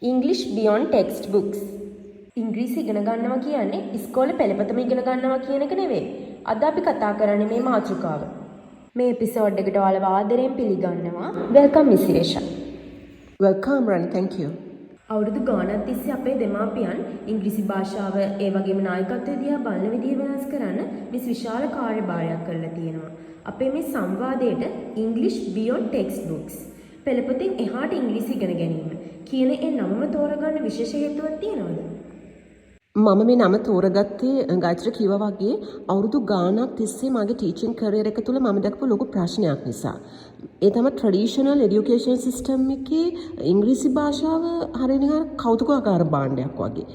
English beyond textbooks. ඉංග්‍රීසි ඉගෙන ගන්නවා කියන්නේ ඉස්කෝලේ පෙළපතම ඉගෙන ගන්නවා කියන එක නෙවෙයි. අද අපි කතා කරන්නේ මේ මාතෘකාව. මේ එපිසෝඩ් එකට ඔයාලව ආදරයෙන් පිළිගන්නවා. Welcome miss Iresha. Welcome Rani, thank you. අවුරුදු ගාණක් තිස්සේ අපේ දෙමාපියන් ඉංග්‍රීසි භාෂාව ඒ වගේම නායකත්වය දිහා බලන විදිහ වෙනස් කරන්න මිස් විශාල කාර්යභාරයක් කරලා තියෙනවා. අපේ මේ සංවාදයට English beyond textbooks පෙළපතින් එහාට ඉංග්‍රීසි ඉගෙන ගැනීම කියන ඒ නමම තෝරගන්න විශේෂ හේතුවක් තියෙනවද? මම මේ නම තෝරගත්තේ ගායත්‍රි කිව්වා වගේ අවුරුදු ගාණක් තිස්සේ මගේ ටීචින් කැරියර් එක තුල මම දැක්කපු ලොකු ප්‍රශ්නයක් නිසා. ඒ තමයි ට්‍රැඩිෂනල් এডুকেෂන් සිස්ටම් එකේ ඉංග්‍රීසි භාෂාව හරියට කෞතුකාගාර භාණ්ඩයක් වගේ.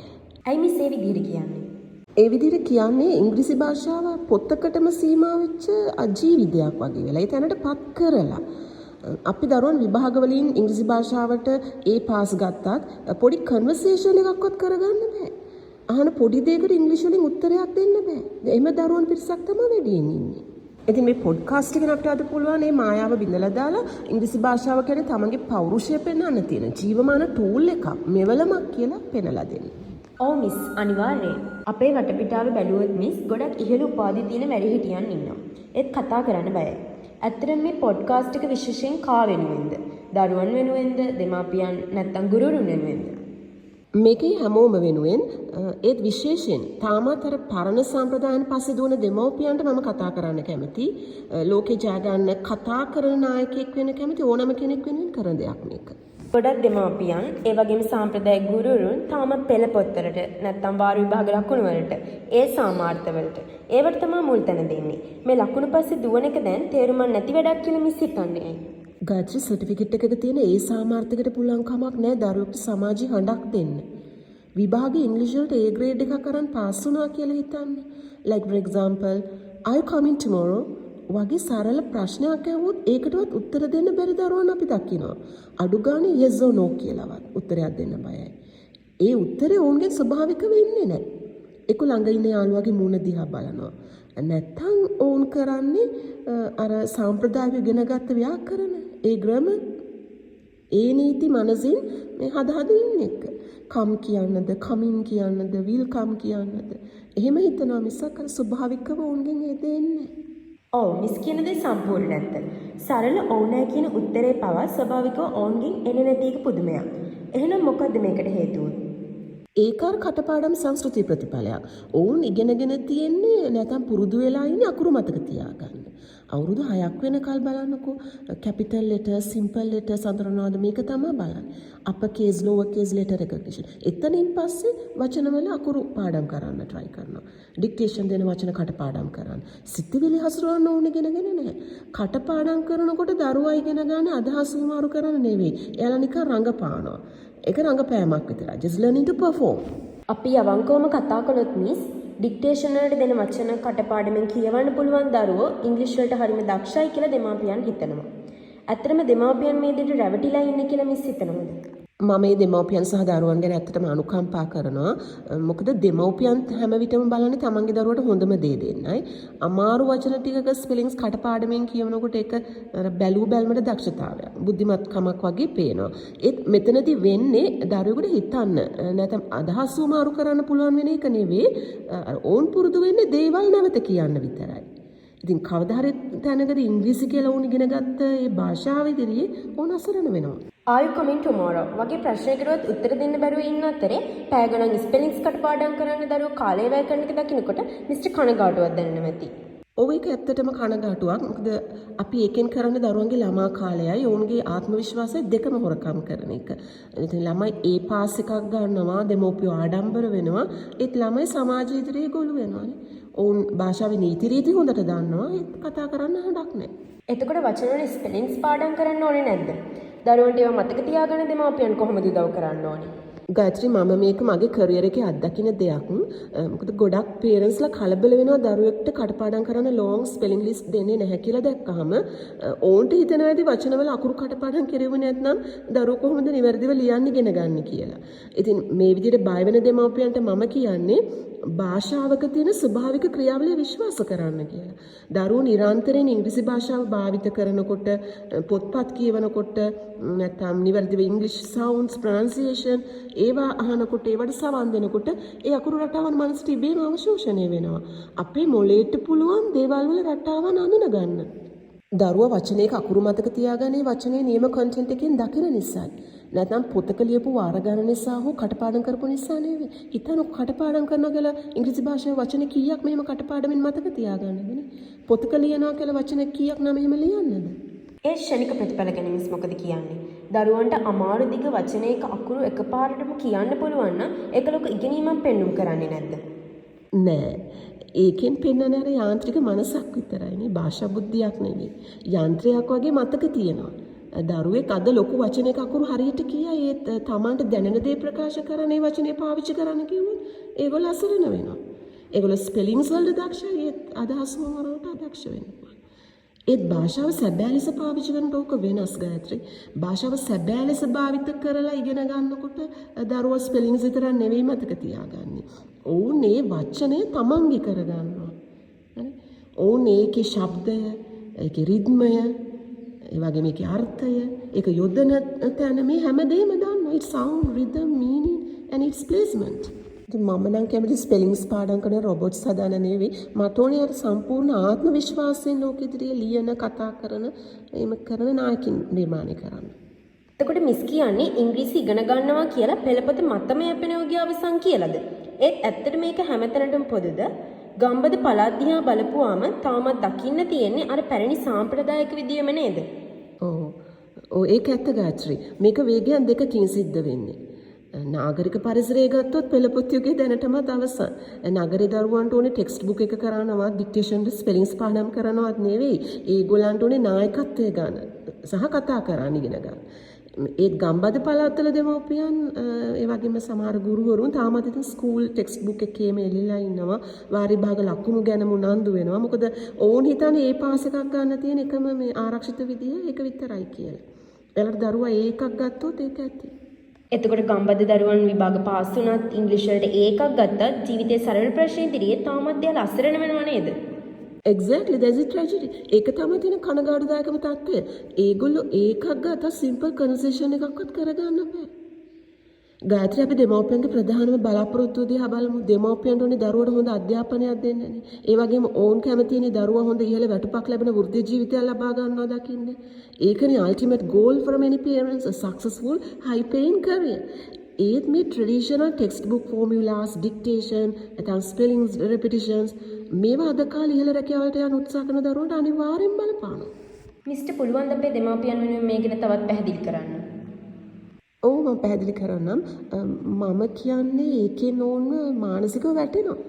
ඇයි මිස් ඒ විදිහට කියන්නේ? ඒ විදිහට කියන්නේ ඉංග්‍රීසි භාෂාව පොතකටම සීමා වෙච්ච අජීවිතයක් වගේ වෙලා. ඒ තැනටපත් කරලා අපි දරුවන් විභාග වලින් ඉංග්‍රීසි භාෂාවට ඒ පාස් ගත්තත් පොඩි කන්වර්සේෂන් එකක්වත් කරගන්න බෑ. අහන පොඩි දෙයකට ඉංග්‍රීසි වලින් උත්තරයක් දෙන්න බෑ. එහෙම දරුවන් පිරිසක් තමයි වැඩියෙන් ඉන්නේ. ඉතින් මේ පොඩ්කාස්ට් එකෙන් අපිට අද පුළුවන් මේ මායාව බිඳලා දාලා ඉංග්‍රීසි භාෂාව කියන්නේ තමන්ගේ පෞරුෂය පෙන්වන්න තියෙන ජීවමාන ටූල් එකක් මෙවලමක් කියලා පෙන්වලා දෙන්න. ඔව් මිස් අනිවාර්යයෙන්. අපේ වටපිටාවේ බැලුවොත් මිස් ගොඩක් ඉහළ උපාධි තියෙන වැඩිහිටියන් ඉන්නවා. ඒත් කතා කරන්න බයයි. ඇත්තටම මේ පොඩ්කාස්ට් එක විශේෂයෙන් කා වෙනුවෙන්ද? දරුවන් වෙනුවෙන්ද? දෙමාපියන් නැත්නම් ගුරුවරුන් වෙනුවෙන්ද? මේකේ හැමෝම වෙනුවෙන් ඒත් විශේෂයෙන් තාමත් අර පරණ සම්ප්‍රදායන් පස්සේ දුවන දෙමව්පියන්ට මම කතා කරන්න කැමති. ලෝකේ ජය ගන්න කතා කරන නායකයෙක් වෙන්න කැමති ඕනම කෙනෙක් වෙනුවෙන් කරන දෙයක් මේක. ගොඩක් දෙමාපියන් ඒ වගේම සාම්ප්‍රදායික ගුරුවරුන් තාමත් පෙළ පොත්වලට නැත්නම් වාර විභාග ලකුණු වලට ඒ සාමාර්ථ වලට ඒවට තමයි මුල් තැන දෙන්නේ. මේ ලකුණු පස්සේ දුවන එක දැන් තේරුමක් නැති වැඩක් කියලා මිස් හිතන්නේ. ගාත්‍රි සර්ටිෆිකේට් එකක තියෙන ඒ සාමාර්ථයකට පුළුවන් කමක් නැහැ දරුවෙකුට සමාජي හඬක් දෙන්න. විභාගයේ ඉංග්‍රීසි වලට A grade එකක් අරන් පාස් වුණා කියලා හිතන්න. Like for example, are you coming tomorrow? වගේ සරල ප්‍රශ්නයක් ඇහුවොත් ඒකටවත් උත්තර දෙන්න බැරි දරුවන් අපි දකිනවා. අඩු ගානේ yes or no කියලාවත් උත්තරයක් දෙන්න බයයි. ඒ උත්තරේ ඔවුන්ගේ ස්වභාවික වෙන්නේ නැහැ. ඒක ළඟ ඉන්න යාළුවාගේ මූණ දිහා බලනවා. නැත්තම් ඔවුන් කරන්නේ අර සාම්ප්‍රදායික ඉගෙනගත්ත ව්‍යාකරණ ඒ ග්‍රැමර් ඒ නීති මනසින් මේ හද ඉන්න එක. කම් කියන්නද කමින් කියන්නද විල් කම් කියන්නද එහෙම හිතනවා මිසක් අර ස්වභාවිකව ඔවුන්ගෙන් ඒ දෙන්නේ. ඔව් මිස් කියන දේ සම්පූර්ණ නැත්ද? සරල ඔව් නෑ කියන උත්තරේ පවා ස්වභාවිකව ඔවුන්ගෙන් එන්නේ නැති එක පුදුමයක්. එහෙනම් මොකද්ද මේකට හේතුව? ඒක අර කටපාඩම් සංස්කෘතිය ප්‍රතිඵලයක්. ඔවුන් ඉගෙනගෙන තියෙන්නේ නැත්නම් පුරුදු වෙලා ඉන්නේ අකුරු මතක තියාගන්න. අවුරුදු 6ක් වෙනකල් බලන්නකෝ කැපිටල් ලෙටර් සිම්පල් ලෙටර් සඳරනවාද මේක තමයි බලන්නේ. Upper case lower case letter recognition. එතනින් පස්සේ වචනවල අකුරු පාඩම් කරන්න try කරනවා. ඩික්ටේෂන් දෙන වචන කටපාඩම් කරන්න. සිතිවිලි හසුරවන්න ඕන ඉගෙනගෙන නැහැ. කටපාඩම් කරනකොට දරුවා ඉගෙන ගන්න අදහස් උමාරු කරන්න නෙවෙයි. එයාලා නිකන් රඟපානවා. ඒක රඟපෑමක් විතරයි. just learning to perform. අපි අවංකවම කතා කළොත් මිස් ඩික්ටේෂන් වලට දෙන වචන කටපාඩමින් කියවන්න පුළුවන් දරුවෝ ඉංග්‍රීසි වලට හරිම දක්ෂයි කියලා දෙමාපියන් හිතනවා. ඇත්තටම දෙමාපියන් මේ දෙයට රැවටිලා ඉන්නේ කියලා මිස් හිතනවද? මම මේ දෙමව්පියන් සහ දරුවන් ගැන ඇත්තටම අනුකම්පා කරනවා. මොකද දෙමව්පියන් හැම විටම බලන්නේ තමන්ගේ දරුවට හොඳම දේ දෙන්නයි. අමාරු වචන ටිකක ස්පෙලිංස් කටපාඩමින් කියවනකොට ඒක බැලූ බැල්මට දක්ෂතාවයක්. බුද්ධිමත්කමක් වගේ පේනවා. ඒත් මෙතනදී වෙන්නේ දරුවෙකුට හිතන්න නැත්නම් අදහස් උමාරු කරන්න පුළුවන් වෙන එක නෙවෙයි. ඕන් පුරුදු වෙන්නේ දේවල් නැවත කියන්න විතරයි. ඉතින් කවදා හරි තැනකදී ඉංග්‍රීසි කියලා ඕන ඉගෙන ගත්ත ඒ භාෂාව ඉදිරියේ ඕන අසරණ වෙනවා. Are you coming tomorrow? වගේ ප්‍රශ්නයකටවත් උත්තර දෙන්න බැරුව ඉන්න අතරේ පැය ගණන් ස්පෙලිංස් කටපාඩම් කරන්න දරුවෝ කාලය වැය කරන එක දකිනකොට මිස්ටර් කනගාටුවක් දැනෙන්න ඇති. ඔව් ඒක ඇත්තටම කනගාටුවක්. මොකද අපි ඒකෙන් කරන්නේ දරුවන්ගේ ළමා කාලයයි ඔවුන්ගේ ආත්ම විශ්වාසය දෙකම හොරකම් කරන එක. ඉතින් ළමයි ඒ පාස් එකක් ගන්නවා දෙමෝපියෝ ආඩම්බර වෙනවා. ඒත් ළමයි සමාජ ඉදිරියේ ගොළු වෙනවානේ. ඔවුන් භාෂාවේ නීති රීති හොඳට දන්නවා. ඒත් කතා කරන්න හඬක් නැහැ. එතකොට වචන වල ස්පෙලිංස් පාඩම් කරන්න ඕනේ නැද්ද? දරුවන්ට ඒවා මතක තියාගන්න දෙමාපියන් කොහොමද උදව් කරන්න ඕනේ? ගාත්‍රි මම මේක මගේ කරියර් එකේ අත්දකින්න දෙයක්. මොකද ගොඩක් පේරන්ට්ස්ලා කලබල වෙනවා දරුවෙක්ට කටපාඩම් කරන්න ලොං ස්පෙලිං ලිස්ට් දෙන්නේ නැහැ කියලා දැක්කහම ඕන්ට හිතනවා ඇති වචනවල අකුරු කටපාඩම් කෙරුවේ නැත්නම් දරුවෝ කොහොමද නිවැරදිව ලියන්න ඉගෙන ගන්න කියලා. ඉතින් මේ විදිහට බය වෙන දෙමව්පියන්ට මම කියන්නේ භාෂාවක තියෙන ස්වභාවික ක්‍රියාවලිය විශ්වාස කරන්න කියලා. දරුවෝ නිරන්තරයෙන් ඉංග්‍රීසි භාෂාව භාවිත කරනකොට පොත්පත් කියවනකොට නැත්නම් නිවැරදිව ඉංග්‍රීසි සවුන්ඩ්ස් ප්‍රොනන්සියේෂන් ඒවා අහනකොට ඒවට සවන් දෙනකොට ඒ අකුරු රටාවන් මනසට ඉබේම අවශෝෂණය වෙනවා. අපේ මොළයට පුළුවන් දේවල් වල රටාවන් අඳුන ගන්න. දරුවා වචනයක අකුරු මතක තියාගන්නේ වචනේ නියම කන්ටෙන්ට් එකෙන් දකින නිසායි. නැත්නම් පොතක ලියපු වාර ගණන නිසා හෝ කටපාඩම් කරපු නිසා නෙවෙයි. හිතනකො කටපාඩම් කරනවා කියලා ඉංග්‍රීසි භාෂාවේ වචන කීයක් මෙහෙම කටපාඩමින් මතක තියාගන්නද? පොතක ලියනවා කියලා වචන කීයක් නම් මෙහෙම ලියන්නද? ඒ ෂණික ප්‍රතිඵල ගැනීමස් මොකද කියන්නේ? දරුවන්ට අමාරු දිග වචනයක අකුරු එකපාරටම කියන්න පුළුවන් නම් ඒක ලොකු ඉගෙනීමක් පෙන්눔 කරන්නේ නැද්ද? නෑ. ඒකෙන් පෙන්වන්නේ අර යාන්ත්‍රික මනසක් විතරයිනේ භාෂා බුද්ධියක් නෙවෙයි. යන්ත්‍රයක් වගේ මතක තියෙනවා. දරුවෙක් අද ලොකු වචනයක අකුරු හරියට කියයි ඒ තමන්ට දැනෙන දේ ප්‍රකාශ කරන ඒ වචනේ පාවිච්චි කරන්න කිව්වොත් ඒගොල්ලෝ අසරණ වෙනවා. ඒගොල්ලෝ ස්පෙලිංස් වලට දක්ෂයි ඒ අදහස් වලට දක්ෂ වෙනවා. ඒත් භාෂාව සැබෑ ලෙස පාවිච්චි කරනකොට ඕක වෙනස් ගායත්‍රි. භාෂාව සැබෑ ලෙස භාවිත කරලා ඉගෙන ගන්නකොට දරුවා ස්පෙලිංස් විතර නෙවෙයි මතක තියාගන්නේ. ඔවුන් මේ වචනේ තමන්ගේ කරගන්නවා. හරි? ඔවුන් ඒකේ ශබ්දය, ඒකේ රිද්මය, ඒ වගේ මේකේ අර්ථය, ඒක යොදන තැන මේ හැමදේම දන්නවා. It sound, rhythm, meaning and its placement. මම නම් කැමති ස්පෙලිංස් පාඩම් කරන රොබොට්ස් හදාන නෙවෙයි. මට ඕනේ අර සම්පූර්ණ ආත්ම විශ්වාසයෙන් ලෝකෙ ඉදිරියේ ලියන කතා කරන එහෙම කරන නායකින් නිර්මාණය කරන්න. එතකොට මිස් කියන්නේ ඉංග්‍රීසි ඉගෙන ගන්නවා කියලා පෙළපොත මතම යැපෙන යෝගී අවසන් කියලාද? ඒත් ඇත්තට මේක හැමතැනටම පොදුද? ගම්බද පළාත් දිහා බලපුවාම තාමත් දකින්න තියෙන්නේ අර පැරණි සාම්ප්‍රදායික විදියම නේද? ඔව් ඒක ඇත්ත ගාත්‍රි. මේක වේගයන් දෙකකින් සිද්ධ වෙන්නේ. නාගරික පරිසරය ගත්තොත් පෙළපොත් යුගයේ දැනටමත් අවසන්. නගරේ දරුවන්ට ඕනේ ටෙක්ස්ට් බුක් එක කරනවා, ඩික්ටේෂන් ස්පෙලිංස් පාඩම් කරනවත් නෙවෙයි. ඒගොල්ලන්ට ඕනේ නායකත්වය ගන්න සහ කතා කරන්න ඉගෙන ගන්න. ඒත් ගම්බද පළාත්වල දෙමව්පියන් ඒ වගේම සමහර ගුරුවරුන් තාමත් ඉතින් ස්කූල් ටෙක්ස්ට් බුක් එකේම එලිලා ඉන්නවා. වාරි භාග ලකුණු ගැන උනන්දු වෙනවා. මොකද ඕන් හිතන්නේ ඒ පාස් එකක් ගන්න තියෙන එකම මේ ආරක්ෂිත විදිය ඒක විතරයි කියලා. එයාලට දරුවා ඒ එකක් ගත්තොත් ඒක ඇති. එතකොට ගම්බද දරුවන් විභාග පාස් වුණත් ඉංග්‍රීසි වලට ඒකක් ගත්තත් ජීවිතේ සරල ප්‍රශ්න ඉදිරියේ තාමත් එයාලා අසරණ වෙනව නේද? Exactly, that's a tragedy. ඒක තමයි තියෙන කනගාටුදායකම තත්ත්වය. ඒගොල්ලෝ ඒකක් ගත්තා සිම්පල් කන්වර්සේෂන් එකක්වත් කරගන්න බෑ. ගායත්‍රි අපි දෙමව්පියන්ගේ ප්‍රධානම බලාපොරොත්තුව දිහා බලමු. දෙමව්පියන්ට ඕනේ දරුවට හොඳ අධ්‍යාපනයක් දෙන්නනේ. ඒ වගේම ඕන් කැමතිනේ දරුවා හොඳ ඉහළ වැටුපක් ලැබෙන වෘත්ති ජීවිතයක් ලබා ගන්නවා දකින්නේ. ඒකනේ ultimate goal for many parents, a successful high paying career. ඒත් මේ traditional textbook formulas, dictation, නැත්නම් spellings, repetitions මේවා අද කාලේ ඉහළ රැකියාවලට යන උත්සාහ කරන දරුවන්ට අනිවාර්යෙන් බලපානවා. මිස්ටර් පුළුවන් ද අපේ දෙමාපියන් වෙනුවෙන් මේ ගැන තවත් පැහැදිලි කරන්න? ඔව් මම පැහැදිලි කරන්නම්. මම කියන්නේ ඒකේ නෝන මානසිකව වැටෙනවා.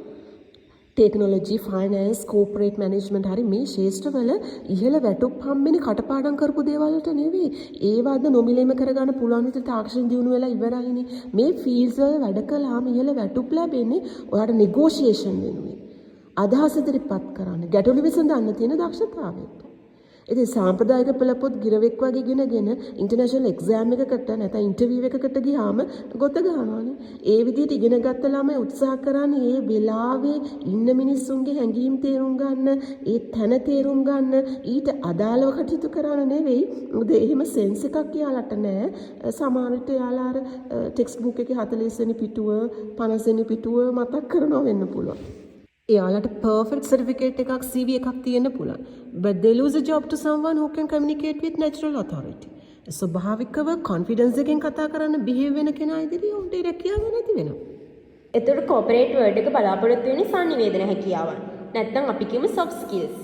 ටෙක්නොලොජි, ෆයිනෑන්ස්, කෝපරේට් මැනේජ්මන්ට් හරි මේ ශාස්ත්‍රවල ඉහළ වැටුප් හම්බෙන්නේ කටපාඩම් කරපු දේවල් වලට නෙවෙයි. ඒවා අද නොමිලේම කරගන්න පුළුවන් විදිහට තාක්ෂණ දියුණු වෙලා ඉවරයිනේ. මේ ෆීල්ඩ්ස් වල වැඩ කළාම ඉහළ වැටුප් ලැබෙන්නේ ඔයාලට නෙගෝෂියේෂන් වෙනුවෙන්. අදහස් ඉදිරිපත් කරන්න, ගැටලු විසඳන්න තියෙන දක්ෂතාවය. ඉතින් සාම්ප්‍රදායික පෙළපොත් ගිරවෙක් වගේ ඉගෙනගෙන ඉන්ටර්නැෂනල් එක්සෑම් එකකට නැත්නම් ඉන්ටර්විව් එකකට ගියාම ගොත ගන්නවානේ. ඒ විදිහට ඉගෙන ගත්ත ළමයි උත්සාහ කරන්නේ ඒ වෙලාවේ ඉන්න මිනිස්සුන්ගේ හැඟීම් තේරුම් ගන්න, ඒ තැන තේරුම් ගන්න, ඊට අදාළව කටයුතු කරන්න නෙවෙයි. මොකද එහෙම සෙන්ස් එකක් යාලට නැහැ. සමහර විට යාලා අර ටෙක්ස්ට් බුක් එකේ 40 වෙනි පිටුව 50 වෙනි පිටුව මතක් කරනවා වෙන්න පුළුවන්. එයාලට perfect certificate එකක් CV එකක් තියෙන්න පුළුවන්. But they lose a job to someone who can communicate with natural authority. ස්වභාවිකව confidence එකෙන් කතා කරන්න behave වෙන කෙනා ඉදිරියේ උන්ට රැකියාව නැති වෙනවා. එතකොට corporate world එක බලාපොරොත්තු වෙන්නේ සංනිවේදන හැකියාවන්. නැත්නම් අපි කියමු soft skills.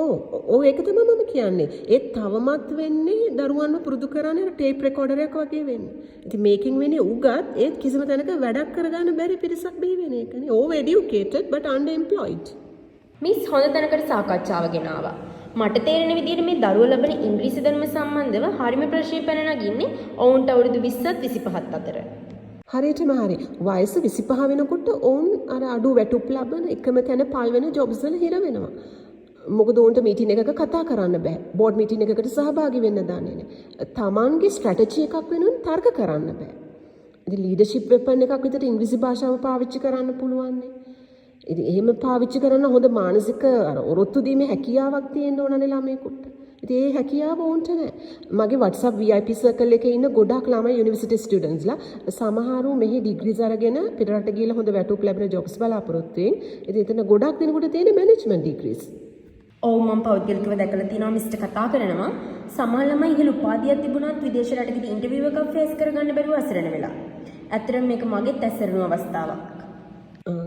ඔව් ඒක තමයි මම කියන්නේ. ඒ තවමත් වෙන්නේ දරුවන්ව පුරුදු කරන්නේ ටේප් රෙකෝඩර් එකක් වගේ වෙන්නේ. ඉතින් මේකෙන් වෙන්නේ උගත් ඒත් කිසිම තැනක වැඩක් කරගන්න බැරි පිරිසක් බිහි වෙන එකනේ. over educated but underemployed. Miss හොඳ තැනකට සාකච්ඡාව ගෙනාවා. මට තේරෙන විදිහට මේ දරුවෝ ලබන ඉංග්‍රීසි දැනුම සම්බන්ධව හරිම ප්‍රශ්න පැන නගින්නේ ඔවුන්ට අවුරුදු 20ත් 25ත් අතර. හරියටම හරි. වයස 25 වෙනකොට ඔවුන් අර අඩු වැටුප් ලබන එකම තැන පළවෙන ජොබ්ස් වල හිර වෙනවා. මොකද ඔවුන්ට මීටින් එකක කතා කරන්න බෑ. බෝඩ් මීටින් එකකට සහභාගී වෙන්න දන්නේ නැහැ. තමන්ගේ ස්ට්‍රැටජි එකක් වෙනුවෙන් තර්ක කරන්න බෑ. ඉතින් ලීඩර්ෂිප් වෙපන් එකක් විදිහට ඉංග්‍රීසි භාෂාව පාවිච්චි කරන්න පුළුවන් නේ. ඉතින් එහෙම පාවිච්චි කරන හොඳ මානසික අර ඔරොත්තු දීමේ හැකියාවක් තියෙන්න ඕනනේ ළමයෙකුට. ඉතින් ඒ හැකියාව ඕන්ට නැහැ. මගේ WhatsApp VIP circle එකේ ඉන්න ගොඩක් ළමයි යුනිවර්සිටි ස්ටුඩන්ට්ස්ලා සමහරු මෙහි ඩිග්‍රීස් අරගෙන පිටරට ගිහලා හොඳ වැටුප් ලැබෙන ජොබ්ස් බලාපොරොත්තු වෙන. ඉතින් එතන ගොඩක් දෙනෙකුට තියෙන මැනේජ්මන්ට් ඩිග්‍රීස්. ඔව් මම පෞද්ගලිකව දැකලා තියෙනවා මිස්ටර් කතා කරනවා. සමහර ළමයි ඉහළ උපාධියක් තිබුණත් විදේශ රටකදී ඉන්ටර්විව් එකක් ෆේස් කරගන්න බැරුව අසරණ වෙලා. ඇත්තටම මේක මගෙත් ඇසරණුව අවස්ථාවක්.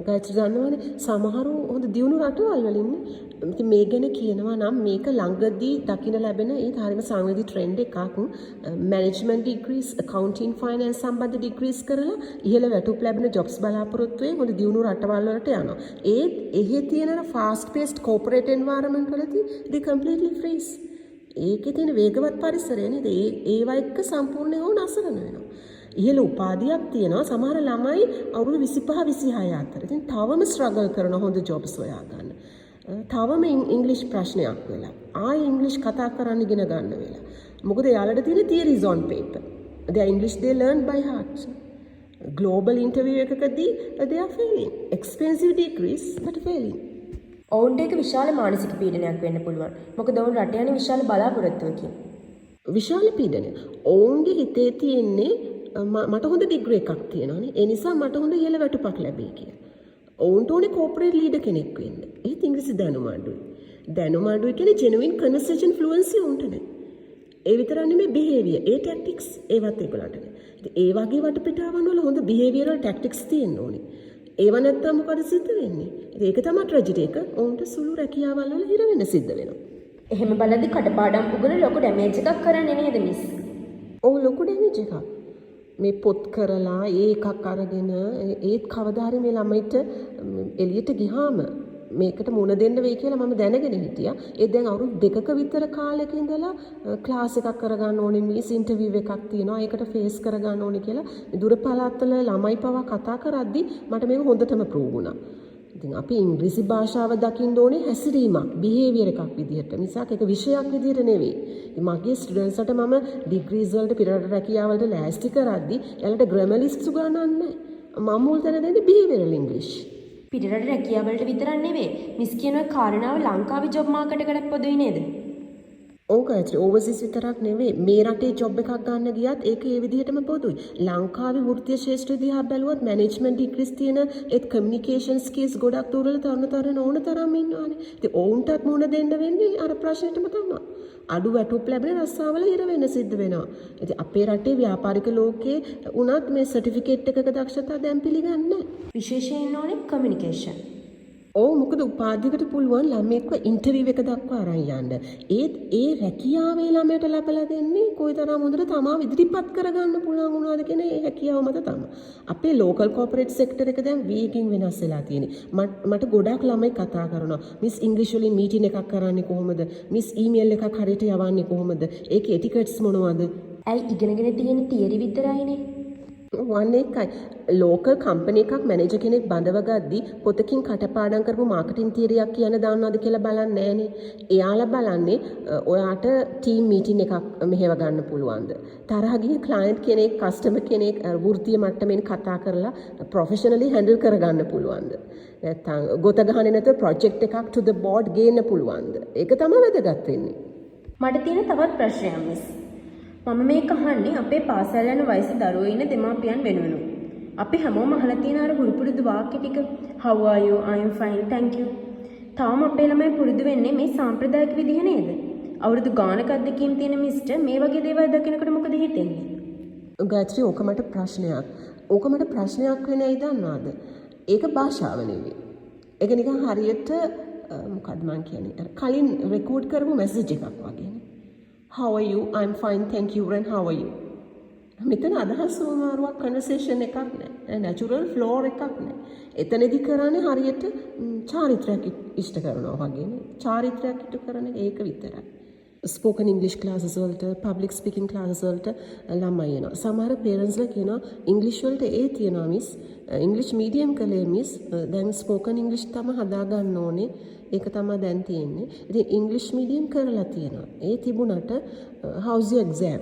ගායත්‍රි දන්නවනේ සමහරු හොඳ දියුණු රටවල් වල ඉන්නේ. ඉතින් මේ ගැන කියනවා නම් මේක ළඟදී දකින්න ලැබෙන ඒ හරිම සංවේදී ට්‍රෙන්ඩ් එකක්. මැනේජ්මන්ට් ඩිග්‍රීස්, accounting finance සම්බන්ධ ඩිග්‍රීස් කරලා ඉහළ වැටුප් ලැබෙන ජොබ්ස් බලාපොරොත්තු වෙන හොඳ දියුණු රටවල් වලට යනවා. ඒත් එහෙ තියෙන fast paced corporate environment වලදී they completely freeze. ඒකේ තියෙන වේගවත් පරිසරය නේද? ඒවා එක්ක සම්පූර්ණයෙන් ඕන අසරණ වෙනවා. ඉහළ උපාධියක් තියෙනවා සමහර ළමයි අවුරුදු 25 26 අතර. ඉතින් තවම ස්ට්‍රගල් කරන හොඳ ජොබ්ස් හොයාගන්න. තවම ඉංග්‍රීසි ප්‍රශ්නයක් වෙලා. ආයෙ ඉංග්‍රීසි කතා කරන්න ඉගෙන ගන්න වෙලා. මොකද එයාලට තියෙන theories on paper. Their English they learn by heart. Global interview එකකදී they are failing. Expensive degrees but failing. ඔවුන්ට ඒක විශාල මානසික පීඩනයක් වෙන්න පුළුවන්. මොකද ඔවුන් රට යන විශාල බලාපොරොත්තුවකින්. විශාල පීඩනය. ඔවුන්ගේ හිතේ තියෙන්නේ මට හොඳ ඩිග්‍රී එකක් තියෙනවානේ. ඒ නිසා මට හොඳ ඉහළ වැටුපක් ලැබෙයි කියලා. ඔවුන්ට ඕනේ කෝපරේට් ලීඩර් කෙනෙක් වෙන්න. ඒත් ඉංග්‍රීසි දැනුම අඩුයි. දැනුම අඩුයි කියන්නේ genuine conversation fluency උන්ට නැහැ. ඒ විතරක් නෙමෙයි behavior, ඒ tactics ඒවත් ඒගොල්ලන්ට නැහැ. ඉතින් ඒ වගේ වටපිටාවන් වල හොඳ behavioral tactics තියෙන්න ඕනේ. ඒව නැත්තම් මොකද සිද්ධ වෙන්නේ? ඉතින් ඒක තමයි tragedy එක. ඔවුන්ට සුළු රැකියාවල් වල හිර වෙන්න සිද්ධ වෙනවා. එහෙම බලද්දි කටපාඩම් උගල ලොකු ඩැමේජ් එකක් කරන්නේ නේද මිස්? ඔව් ලොකු ඩැමේජ් එකක්. මේ පොත් කරලා ඒකක් අරගෙන ඒත් කවදා හරි මේ ළමයිට එළියට ගියාම මේකට මුණ දෙන්න වෙයි කියලා මම දැනගෙන හිටියා. ඒ දැන් අවුරුදු 2ක විතර කාලෙක ඉඳලා ක්ලාස් එකක් කරගන්න ඕනේ මිස් ඉන්ටර්විව් එකක් තියෙනවා. ඒකට ෆේස් කරගන්න ඕනේ කියලා දුර පළාත්වල ළමයි පවා කතා කරද්දි මට මේක හොඳටම ප්‍රූව් වුණා. ඉතින් අපි ඉංග්‍රීසි භාෂාව දකින්න ඕනේ හැසිරීමක්, බිහේවියර් එකක් විදිහට. මිසක් ඒක විෂයක් විදිහට නෙවෙයි. ඉතින් මගේ ස්ටුඩන්ට්ස්ට මම ඩිග්‍රීස් වලට පිටරට රැකියාවලට ලෑස්ති කරද්දි එයාලට ග්‍රැමර් ලිස්ට්ස් උගන්වන්නේ නැහැ. මම මුල් තැන දෙන්නේ බිහේවියරල් ඉංග්‍රීසි. පිටරට රැකියාවලට විතරක් නෙවෙයි. මිස් කියන කාරණාව ලංකාවේ ජොබ් මාකට් එකකට පොදුයි නේද? ඔව් ගායත්‍රි ඕවර්සීස් විතරක් නෙවෙයි මේ රටේ ජොබ් එකක් ගන්න ගියත් ඒක ඒ විදිහටම පොදුයි. ලංකාවේ වෘත්තීය ශාස්ත්‍ර දිහා බැලුවොත් මැනේජ්මන්ට් ඩිග්‍රීස් තියෙන ඒත් කමියුනිකේෂන් ස්කිල්ස් ගොඩක් දුරල තරුණ ඕන තරම් ඉන්නවානේ. ඉතින් ඔවුන්ටත් මුණ දෙන්න වෙන්නේ අර ප්‍රශ්නෙටම තමයි. අඩු වැටුප් ලැබෙන රස්සාවල හිර වෙන්න සිද්ධ වෙනවා. ඉතින් අපේ රටේ ව්‍යාපාරික ලෝකයේ උනත් මේ සර්ටිෆිකේට් එකක දක්ෂතා දැන් පිළිගන්නේ නැහැ. විශේෂයෙන් ඕනේ කමියුනිකේෂන්. ඔව් මොකද උපාධියකට පුළුවන් ළමයෙක්ව ඉන්ටර්විව් එක දක්වා අරන් යන්න. ඒත් ඒ රැකියාවේ ළමයට ලැබලා දෙන්නේ කොයිතරම් හොඳට තමා ඉදිරිපත් කරගන්න පුළුවන් වුණාද කියන ඒ හැකියාව මත තමයි. අපේ ලෝකල් කෝපරේට් සෙක්ටර් එක දැන් වේගින් වෙනස් වෙලා තියෙන්නේ. මට ගොඩක් ළමයි කතා කරනවා. මිස් ඉංග්‍රීසි වලින් මීටින් එකක් කරන්නේ කොහොමද? මිස් ඊමේල් එකක් හරියට යවන්නේ කොහොමද? ඒකේ එටිකට්ස් මොනවද? ඇයි ඉගෙනගෙන තියෙන තියරි විතරයිනේ. වන් එකයි ලෝකල් කම්පැනි එකක් මැනේජර් කෙනෙක් බඳව ගද්දි පොතකින් කටපාඩම් කරපු මාකටිං තියරියක් කියන දාන්නවද කියලා බලන්නේ නැහනේ. එයාලා බලන්නේ ඔයාට ටීම් මීටින් එකක් මෙහෙව ගන්න පුළුවන්ද? තරහ ගිය ක්ලයන්ට් කෙනෙක්, කස්ටමර් කෙනෙක් වෘත්තීය මට්ටමින් කතා කරලා ප්‍රොෆෙෂනලි හැන්ඩල් කරගන්න පුළුවන්ද? නැත්නම් ගොත ගහන්නේ නැතුව ප්‍රොජෙක්ට් එකක් to the board ගේන්න පුළුවන්ද? ඒක තමයි වැදගත් වෙන්නේ. මට තියෙන තවත් ප්‍රශ්නයක් මිස්. මම මේක අහන්නේ අපේ පාසල් යන වයසේ දරුවෝ ඉන්න දෙමාපියන් වෙනුවෙන්. අපි හැමෝම අහලා තියෙන අර පුරුදු වාක්‍ය ටික how are you I'm fine thank you. තාම අපේ ළමයි පුරුදු වෙන්නේ මේ සාම්ප්‍රදායික විදිහ නේද? අවුරුදු ගානක අත්දැකීම් තියෙන මිස්ටර් මේ වගේ දේවල් දකිනකොට මොකද හිතෙන්නේ? ගායත්‍රි ඕක මට ප්‍රශ්නයක්. ඕක මට ප්‍රශ්නයක් වෙන්නේ ඇයි දන්නවද? ඒක භාෂාව නෙවෙයි. ඒක නිකන් හරියට මොකක්ද මං කියන්නේ? කලින් රෙකෝඩ් කරපු මැසේජ් එකක් වගේනේ. How are you? I'm fine, thank you. And how are you? මෙතන අදහස් වමාරුවක් කන්වර්සේෂන් එකක් නෑ. නැචරල් ෆ්ලෝර් එකක් නෑ. එතනදි කරන්නේ හරියට චාරිත්‍රාක් ඉෂ්ට කරනවා වගේනේ. චාරිත්‍රාක් ඉෂ්ට කරන ඒක විතරයි. ස්පෝකන් ඉංග්ලිෂ් ක්ලාසස් වලට පබ්ලික් ස්පීකින් ක්ලාසස් වලට ළමයි එනවා. සමහර පේරන්ට්ස්ලා කියනවා ඉංග්ලිෂ් වලට ඒ තියනවා මිස් ඉංග්ලිෂ් මීඩියම් කලේ මිස් දැන් ස්පෝකන් ඉංග්ලිෂ් තමයි හදා ගන්න ඕනේ. ඒක තමයි දැන් තියෙන්නේ. ඉතින් ඉංග්ලිෂ් මීඩියම් කරලා තියෙනවා. ඒ තිබුණට how's your exam?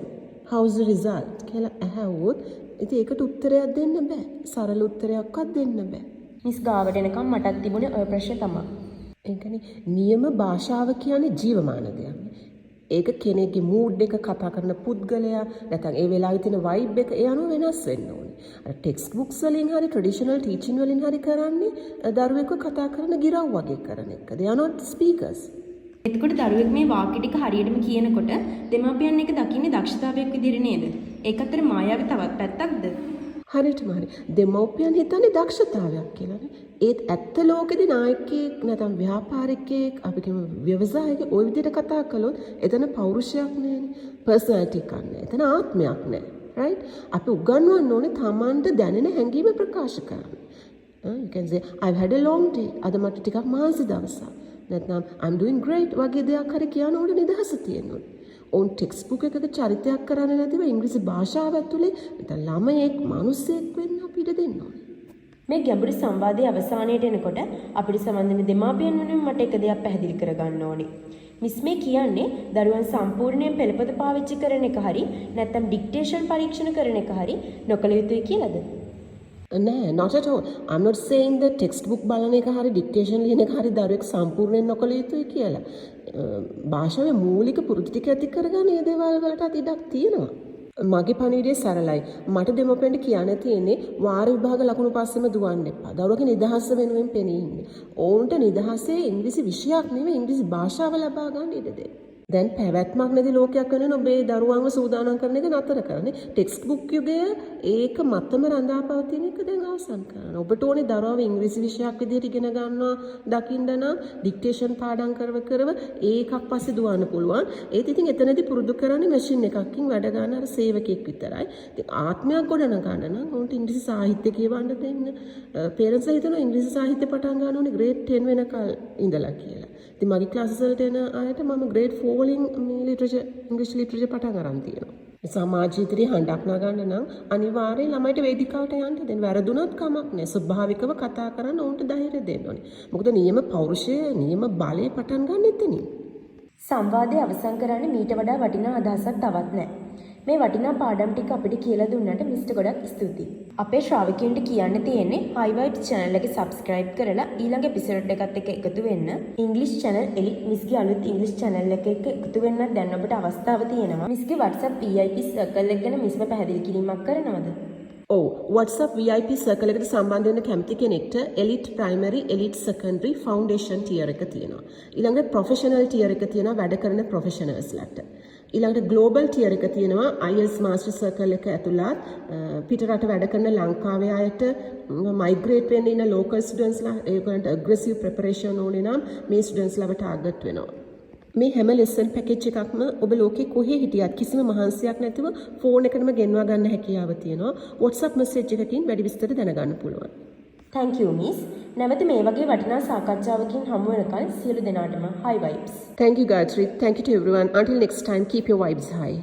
how's the result? කියලා අහුවොත් ඉතින් ඒකට උත්තරයක් දෙන්න බෑ. සරල උත්තරයක්වත් දෙන්න බෑ. මිස් ගාවට එනකම් මටත් තිබුණේ ඔය ප්‍රශ්නේ තමයි. ඒ කියන්නේ නියම භාෂාව කියන්නේ ජීවමාන දෙයක්. ඒක කෙනෙක්ගේ මූඩ් එක කතා කරන පුද්ගලයා නැත්නම් ඒ වෙලාවේ තියෙන වයිබ් එක ඒ අනුව වෙනස් වෙන්න ඕනේ. අර ටෙක්ස්ට් බුක්ස් වලින් හරි ට්‍රැඩිෂනල් ටීචින් වලින් හරි කරන්නේ දරුවෙක්ව කතා කරන ගිරව් වගේ කරන එක. they are not speakers. එතකොට දරුවෙක් මේ වාක්‍ය ටික හරියටම කියනකොට දෙමාපියන් එක දකින්නේ දක්ෂතාවයක් විදිහට නේද? ඒක අතර මායාවේ තවත් පැත්තක්ද? හරියටම හරි. දෙමව්පියන් හිතන්නේ දක්ෂතාවයක් කියලානේ. ඒත් ඇත්ත ලෝකෙදී නායකයෙක් නැත්නම් ව්‍යාපාරිකයෙක් අපි කියමු ව්‍යවසායකයෙක් ওই විදිහට කතා කළොත් එතන පෞරුෂයක් නැහැනේ. පර්සනැලිටි එකක් නැහැ. එතන ආත්මයක් නැහැ. right? අපි උගන්වන්න ඕනේ Tamanට දැනෙන හැඟීම ප්‍රකාශ කරන්න. you can say I've had a long day. අද මට ටිකක් මානසික දවසක්. නැත්නම් I'm doing great වගේ දෙයක් හරි කියන්න ඕනේ නිදහස තියෙන්න ඕනේ. ඔවුන් ටෙක්ස්ට් බුක් එකක චරිතයක් කරන්නේ නැතිව ඉංග්‍රීසි භාෂාව ඇතුලේ නැත්නම් ළමයෙක් මිනිසෙක් වෙන්න අපිට දෙන්න ඕනේ. මේ ගැඹුරු සංවාදයේ අවසානයේට එනකොට අපිට සම්බන්ධ දෙමාපියන් වෙනුවෙන් මට එක දෙයක් පැහැදිලි කරගන්න ඕනේ. මිස් මේ කියන්නේ දරුවන් සම්පූර්ණයෙන් පෙළපොත පාවිච්චි කරන එක හරි නැත්නම් ඩික්ටේෂන් පරීක්ෂණ කරන එක හරි නොකළ යුතුයි කියලාද? නෑ, not at all. I'm not saying that textbook බලන එක හරි dictation ලියන එක හරි දරුවෙක් සම්පූර්ණයෙන් නොකළ යුතුයි කියලා. භාෂාවේ මූලික පුරුදු ටික ඇති කරගන්න මේ දේවල් වලට ඉඩක් තියෙනවා. මගේ පණිවිඩය සරලයි. මට දෙමව්පියන්ට කියන්න තියෙන්නේ වාර විභාග ලකුණු පස්සෙම දුවන්න එපා. දරුවගේ නිදහස වෙනුවෙන් පෙනී ඉන්න. ඔවුන්ට නිදහසේ ඉංග්‍රීසි විෂයක් නෙවෙයි ඉංග්‍රීසි භාෂාව ලබා ගන්න ඉඩ දෙන්න. දැන් පැවැත්මක් නැති ලෝකයක් වෙන ඔබේ දරුවන්ව සූදානම් කරන එක නතර කරන්නේ. ටෙක්ස්ට් බුක් යුගය ඒක මතම රඳා පවතින එක දැන් අවසන් කරන්න. ඔබට ඕනේ දරුවව ඉංග්‍රීසි විෂයක් විදිහට ඉගෙන ගන්නවා දකින්න නම් ඩික්ටේෂන් පාඩම් කරව ඒකක් පස්සේ දුවන්න පුළුවන්. ඒත් ඉතින් එතනදී පුරුදු කරන්නේ මැෂින් එකකින් වැඩ ගන්න අර සේවකයෙක් විතරයි. ඉතින් ආත්මයක් ගොඩනගන්න නම් උන්ට ඉංග්‍රීසි සාහිත්‍ය කියවන්න දෙන්න. පේරන්ට්ස් හිතනවා ඉංග්‍රීසි සාහිත්‍ය පටන් ගන්න ඕනේ ග්‍රේඩ් 10 වෙනකල් ඉඳලා කියලා. ඉතින් මගේ ක්ලාසස් වලට එන අයට මම ග්‍රේඩ් 4 වලින් මේ ලිටරචර් ඉංග්‍රීසි ලිටරචර් පටන් අරන් තියෙනවා. සමාජීය හඬක් නගන්න නම් අනිවාර්යයෙන් ළමයිට වේදිකාවට යන්න දෙන්න. වැරදුනොත් කමක් නැහැ. ස්වභාවිකව කතා කරන්න උන්ට ධෛර්යය දෙන්න ඕනේ. මොකද නියම පෞරුෂය, නියම බලය පටන් ගන්න එතනින්. සංවාදය අවසන් කරන්න මීට වඩා වටිනා අදහසක් තවත් නැහැ. මේ වටිනා පාඩම් ටික අපිට කියලා දුන්නට මිස්ටර් ගොඩක් ස්තුතියි. අපේ ශ්‍රාවකයන්ට කියන්න තියෙන්නේ High Vibes channel එක subscribe කරලා ඊළඟ එපිසෝඩ් එකත් එක්ක එකතු වෙන්න. English channel Elite මිස්ගේ අලුත් English channel එක එක්ක එකතු වෙන්න දැන් ඔබට අවස්ථාව තියෙනවා. මිස්ගේ WhatsApp VIP circle එක ගැන මිස්ම පැහැදිලි කිරීමක් කරනවද? ඔව්, WhatsApp VIP circle එකට සම්බන්ධ වෙන්න කැමති කෙනෙක්ට Elite Primary, Elite Secondary, Foundation tier එක තියෙනවා. ඊළඟට Professional tier එක තියෙනවා වැඩ කරන professionals ලාට. ඊළඟට ග්ලෝබල් ටියර් එක තියෙනවා IELTS මාස්ටර් සර්කල් එක ඇතුළත් පිටරට වැඩ කරන ලංකාවේ අයට මයිග්‍රේට් වෙන්න ඉන්න ලෝකල් ස්ටුඩන්ට්ස්ලා ඒකට ඇග්‍රෙසිව් ප්‍රෙපරේෂන් ඕනේ නම් මේ ස්ටුඩන්ට්ස්ලාව ටාගට් වෙනවා. මේ හැම ලෙසන් පැකේජ් එකක්ම ඔබ ලෝකේ කොහේ හිටියත් කිසිම මහන්සියක් නැතිව ෆෝන් එකටම ගෙන්වා ගන්න හැකියාව තියෙනවා. WhatsApp message එකකින් වැඩි විස්තර දැනගන්න පුළුවන්. Thank you miss. නැවත මේ වගේ වටිනා සාකච්ඡාවකින් හමු වෙනකල් සියලු දෙනාටම high vibes. Thank you Gayatri. Thank you to everyone. Until next time, keep your vibes high.